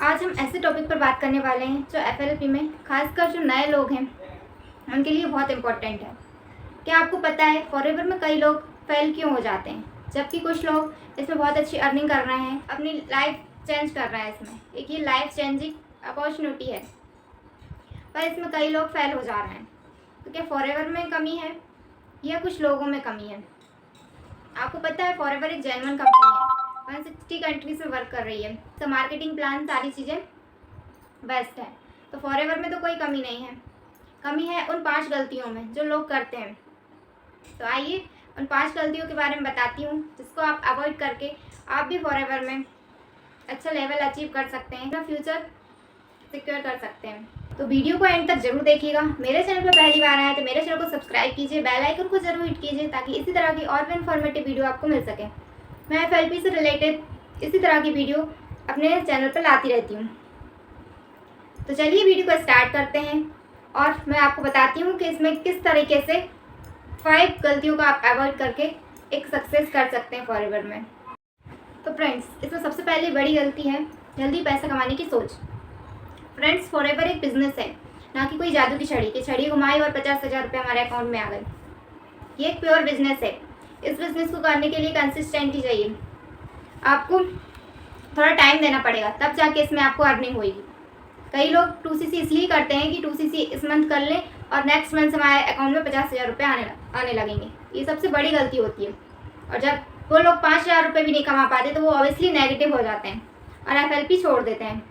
आज हम ऐसे टॉपिक पर बात करने वाले हैं जो एफएलपी में खासकर जो नए लोग हैं उनके लिए बहुत इम्पोर्टेंट है। क्या आपको पता है फॉरएवर में कई लोग फेल क्यों हो जाते हैं, जबकि कुछ लोग इसमें बहुत अच्छी अर्निंग कर रहे हैं, अपनी लाइफ चेंज कर रहे हैं। इसमें एक ये लाइफ चेंजिंग अपॉर्चुनिटी है, पर इसमें कई लोग फेल हो जा रहे हैं। तो क्या फॉरएवर में कमी है या कुछ लोगों में कमी है? आपको पता है फॉरएवर एक जेन्युइन कंपनी है, 160 कंट्रीज में वर्क कर रही है। तो मार्केटिंग प्लान सारी चीज़ें बेस्ट है, तो फॉरएवर में तो कोई कमी नहीं है। कमी है उन 5 गलतियों में जो लोग करते हैं। तो आइए उन 5 गलतियों के बारे में बताती हूँ जिसको आप अवॉइड करके आप भी फॉरएवर में अच्छा लेवल अचीव कर सकते हैं, अपना फ्यूचर सिक्योर कर सकते हैं। तो वीडियो को एंड तक जरूर देखिएगा। मेरे चैनल पर पहली बार आए तो मेरे चैनल को सब्सक्राइब कीजिए, बेल आइकन को जरूर हिट कीजिए ताकि इसी तरह की और भी इन्फॉर्मेटिव वीडियो आपको मिल सके। मैं एफएलपी से रिलेटेड इसी तरह की वीडियो अपने चैनल पर लाती रहती हूँ। तो चलिए वीडियो को स्टार्ट करते हैं और मैं आपको बताती हूँ कि इसमें किस तरीके से 5 गलतियों का आप अवॉइड करके एक सक्सेस कर सकते हैं फॉरएवर में। तो फ्रेंड्स, इसमें सबसे पहले बड़ी गलती है जल्दी पैसा कमाने की सोच। फ्रेंड्स, फॉरएवर एक बिजनेस है, ना कि कोई जादू की छड़ी कि छड़ी घुमाई और 50,000 रुपये हमारे अकाउंट में आ गए। ये एक प्योर बिजनेस है। इस बिज़नेस को करने के लिए कंसिस्टेंटी चाहिए। आपको थोड़ा टाइम देना पड़ेगा, तब जाके इसमें आपको अर्निंग होगी। कई लोग 2CC इसलिए करते हैं कि 2CC इस मंथ कर लें और नेक्स्ट मंथ हमारे अकाउंट में 50,000 रुपये आने लगेंगे। ये सबसे बड़ी गलती होती है। और जब वो लोग 5,000 रुपये भी नहीं कमा पाते तो वो ऑब्वियसली नेगेटिव हो जाते हैं और एफएलपी छोड़ देते हैं,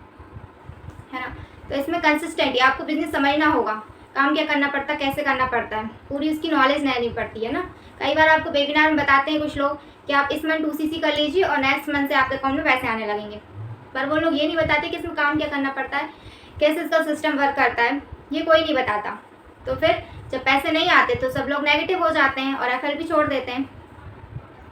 है ना। तो इसमें कंसिस्टेंटी, आपको बिजनेस समझना होगा, काम क्या करना पड़ता है, कैसे करना पड़ता है, पूरी उसकी नॉलेज नहीं पड़ती है ना। कई बार आपको वेबिनार में बताते हैं कुछ लोग कि आप इस मंथ 2CC कर लीजिए और नेक्स्ट मंथ से आपके अकाउंट में पैसे आने लगेंगे, पर वो लोग ये नहीं बताते कि इसमें काम क्या करना पड़ता है, कैसे इसका सिस्टम वर्क करता है, ये कोई नहीं बताता। तो फिर जब पैसे नहीं आते तो सब लोग नेगेटिव हो जाते हैं और एफएलपी छोड़ देते हैं,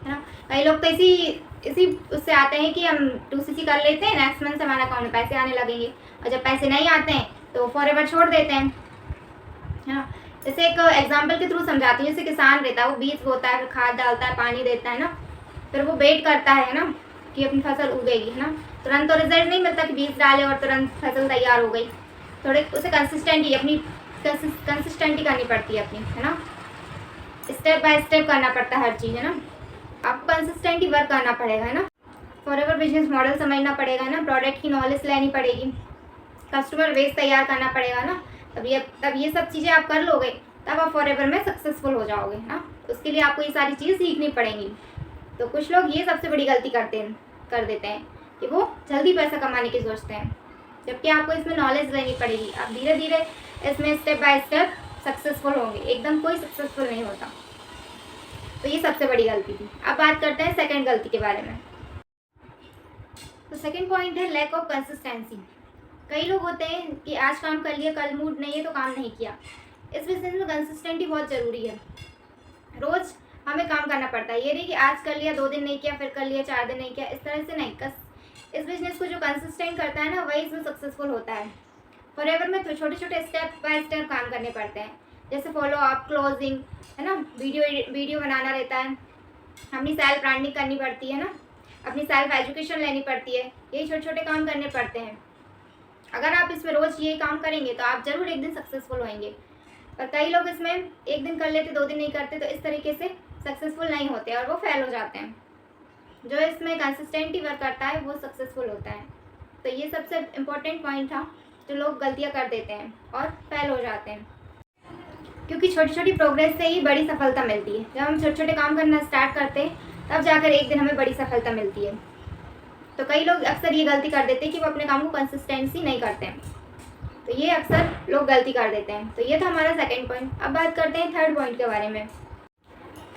है ना। कई लोग तो इसी उससे आते हैं कि हम 2CC कर लेते हैं, नेक्स्ट मंथ से हमारे अकाउंट में पैसे आने लगेंगे, और जब पैसे नहीं आते हैं तो फॉरएवर छोड़ देते हैं, है ना। जैसे एक एग्जांपल के थ्रू समझाती हूँ। जैसे किसान रहता है, वो बीज बोता है, फिर खाद डालता है, पानी देता है ना, फिर वो वेट करता है ना कि अपनी फसल उगेगी, है ना। तुरंत तो रिजल्ट नहीं मिलता कि बीज डाले और तुरंत फसल तैयार हो गई। थोड़े उसे कंसिस्टेंटी करनी पड़ती है अपनी, है ना। स्टेप बाय स्टेप करना पड़ता है हर चीज़, है ना। आपको कंसिस्टेंटली वर्क करना पड़ेगा, है ना। फॉरएवर बिजनेस मॉडल समझना पड़ेगा, है ना। प्रोडक्ट की नॉलेज लेनी पड़ेगी, कस्टमर बेस तैयार करना पड़ेगा ना। तब ये सब चीज़ें आप कर लोगे तब आप फॉरएवर में सक्सेसफुल हो जाओगे ना। उसके लिए आपको ये सारी चीज़ सीखनी पड़ेंगी। तो कुछ लोग ये सबसे बड़ी गलती कर देते हैं कि वो जल्दी पैसा कमाने की सोचते हैं, जबकि आपको इसमें नॉलेज लेनी पड़ेगी। आप धीरे धीरे इसमें स्टेप बाय स्टेप सक्सेसफुल होंगे, एकदम कोई सक्सेसफुल नहीं होता। तो ये सबसे बड़ी गलती थी। अब बात करते हैं सेकंड गलती के बारे में। तो सेकंड पॉइंट है लैक ऑफ कंसिस्टेंसी। कई लोग होते हैं कि आज काम कर लिया, कल मूड नहीं है तो काम नहीं किया। इस बिजनेस में कंसिस्टेंटी बहुत ज़रूरी है। रोज़ हमें काम करना पड़ता है। ये नहीं कि आज कर लिया, 2 दिन नहीं किया, फिर कर लिया, 4 दिन नहीं किया, इस तरह से नहीं। इस बिजनेस को जो कंसिस्टेंट करता है ना, वही इसमें सक्सेसफुल होता है। फॉरएवर में तो छोटे छोटे स्टेप बाय स्टेप काम करने पड़ते हैं, जैसे फॉलो अप, क्लोजिंग, है ना। वीडियो बनाना रहता है, अपनी सेल्फ ब्रांडिंग करनी पड़ती है ना, अपनी सेल्फ एजुकेशन लेनी पड़ती है। यही छोटे छोटे काम करने पड़ते हैं। अगर आप इसमें रोज़ यही काम करेंगे तो आप ज़रूर एक दिन सक्सेसफुल होंगे। पर कई लोग इसमें एक दिन कर लेते, 2 दिन नहीं करते, तो इस तरीके से सक्सेसफुल नहीं होते और वो फेल हो जाते हैं। जो इसमें कंसिस्टेंटी वर्क करता है वो सक्सेसफुल होता है। तो ये सबसे इम्पोर्टेंट पॉइंट था जो लोग गलतियाँ कर देते हैं और फेल हो जाते हैं, क्योंकि छोटी छोटी प्रोग्रेस से ही बड़ी सफलता मिलती है। जब हम छोटे छोटे काम करना स्टार्ट करते हैं तब जाकर एक दिन हमें बड़ी सफलता मिलती है। तो कई लोग अक्सर ये गलती कर देते हैं कि वो अपने काम को कंसिस्टेंसी नहीं करते हैं। तो ये अक्सर लोग गलती कर देते हैं। तो ये था हमारा सेकंड पॉइंट। अब बात करते हैं थर्ड पॉइंट के बारे में।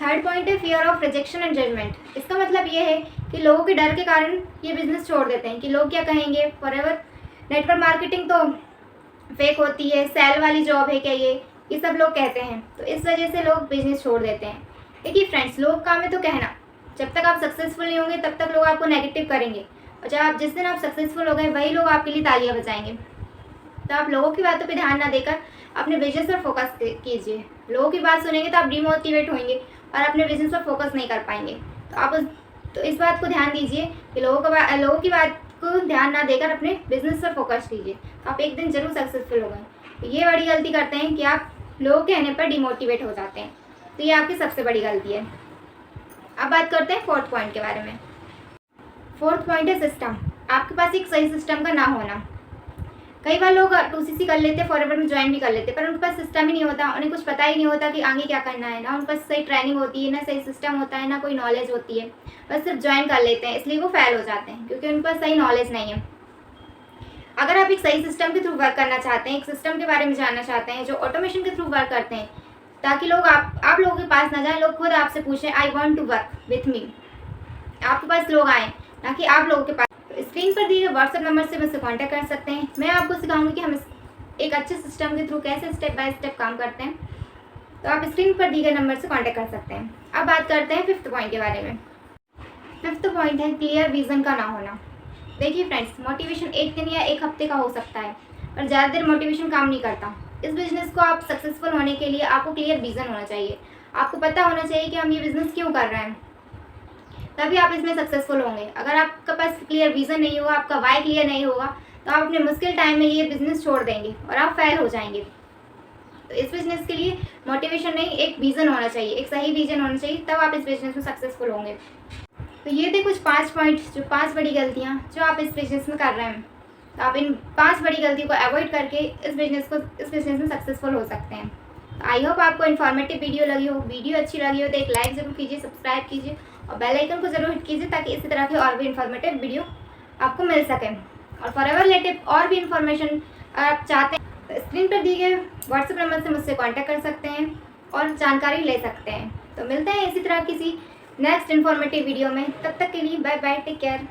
थर्ड पॉइंट है fear of rejection and judgement. इसका मतलब ये है कि लोगों के डर के कारण ये बिजनेस छोड़ देते हैं कि लोग क्या कहेंगे, फॉरएवर नेटवर्क मार्केटिंग तो फेक होती है, सेल वाली जॉब है क्या ये सब लोग कहते हैं। तो इस वजह से लोग बिजनेस छोड़ देते हैं। देखिए फ्रेंड्स, लोग काम है तो कहना, जब तक आप सक्सेसफुल नहीं होंगे तब तक लोग आपको नेगेटिव करेंगे, और जिस दिन आप सक्सेसफुल हो गए वही लोग आपके लिए तालियां बजाएंगे। तो आप लोगों की बातों पे ध्यान ना देकर अपने बिजनेस पर फोकस कीजिए। लोगों की बात सुनेंगे तो आप डिमोटिवेट होंगे और अपने बिजनेस पर फोकस नहीं कर पाएंगे। तो इस बात को ध्यान दीजिए कि लोगों की बात को ध्यान ना देकर अपने बिजनेस पर फोकस कीजिए, तो आप एक दिन जरूर सक्सेसफुल होंगे। तो ये बड़ी गलती करते हैं कि आप लोग कहने पर डिमोटिवेट हो जाते हैं, तो ये आपकी सबसे बड़ी गलती है। अब बात करते हैं फोर्थ पॉइंट के बारे में। फोर्थ पॉइंट है सिस्टम। आपके पास एक सही सिस्टम का ना होना। कई बार लोग 2CC कर लेते हैं, फॉरएवर में ज्वाइन भी कर लेते हैं, पर उनके पास सिस्टम ही नहीं होता, उन्हें कुछ पता ही नहीं होता कि आगे क्या करना है। ना उनके पास सही ट्रेनिंग होती है, ना सही सिस्टम होता है, ना कोई नॉलेज होती है, बस सिर्फ ज्वाइन कर लेते हैं, इसलिए वो फेल हो जाते हैं क्योंकि उनके पास सही नॉलेज नहीं है। अगर आप एक सही सिस्टम के थ्रू वर्क करना चाहते हैं, एक सिस्टम के बारे में जानना चाहते हैं जो ऑटोमेशन के थ्रू वर्क करते हैं, ताकि लोग आप लोगों के पास ना जाए, लोग खुद आपसे पूछें I want to work with me, आपके पास लोग आएँ, ना कि आप लोगों के पास। स्क्रीन पर दिए गए व्हाट्सएप नंबर से मुझसे कांटेक्ट कर सकते हैं। मैं आपको सिखाऊंगी कि हम एक अच्छे सिस्टम के थ्रू कैसे स्टेप बाय स्टेप काम करते हैं, तो आप स्क्रीन पर दिए गए नंबर से कांटेक्ट कर सकते हैं। अब बात करते हैं फिफ्थ पॉइंट के बारे में। फिफ्थ पॉइंट है क्लियर विजन का ना होना। देखिए फ्रेंड्स, मोटिवेशन एक दिन या एक हफ्ते का हो सकता है, पर ज़्यादा देर मोटिवेशन काम नहीं करता। इस बिजनेस को आप सक्सेसफुल होने के लिए आपको क्लियर विजन होना चाहिए। आपको पता होना चाहिए कि हम ये बिज़नेस क्यों कर रहे हैं, तभी आप इसमें सक्सेसफुल होंगे। अगर आपके पास क्लियर विजन नहीं होगा, आपका वाई क्लियर नहीं होगा, तो आप अपने मुश्किल टाइम में ये बिज़नेस छोड़ देंगे और आप फेल हो जाएंगे। तो इस बिज़नेस के लिए मोटिवेशन नहीं, एक विज़न होना चाहिए, एक सही विज़न होना चाहिए, तब आप इस बिज़नेस में सक्सेसफुल होंगे। तो ये थे कुछ 5 पॉइंट्स, जो 5 बड़ी गलतियाँ जो आप इस बिज़नेस में कर रहे हैं। तो आप इन 5 बड़ी गलतियों को अवॉइड करके इस बिज़नेस में सक्सेसफुल हो सकते हैं। आई होप आपको इन्फॉर्मेटिव वीडियो लगी हो। वीडियो अच्छी लगी हो तो एक लाइक ज़रूर कीजिए, सब्सक्राइब कीजिए और बेल आइकन को ज़रूर हिट कीजिए, ताकि इसी तरह के और भी इन्फॉर्मेटिव वीडियो आपको मिल सकें। और फॉरएवर रिलेटेड और भी इन्फॉर्मेशन आप चाहते हैं तो स्क्रीन पर दिए गए व्हाट्सएप नंबर से मुझसे कांटेक्ट कर सकते हैं और जानकारी ले सकते हैं। तो मिलते हैं इसी तरह किसी नेक्स्ट इन्फॉर्मेटिव वीडियो में। तब तक के लिए बाय बाय, टेक केयर।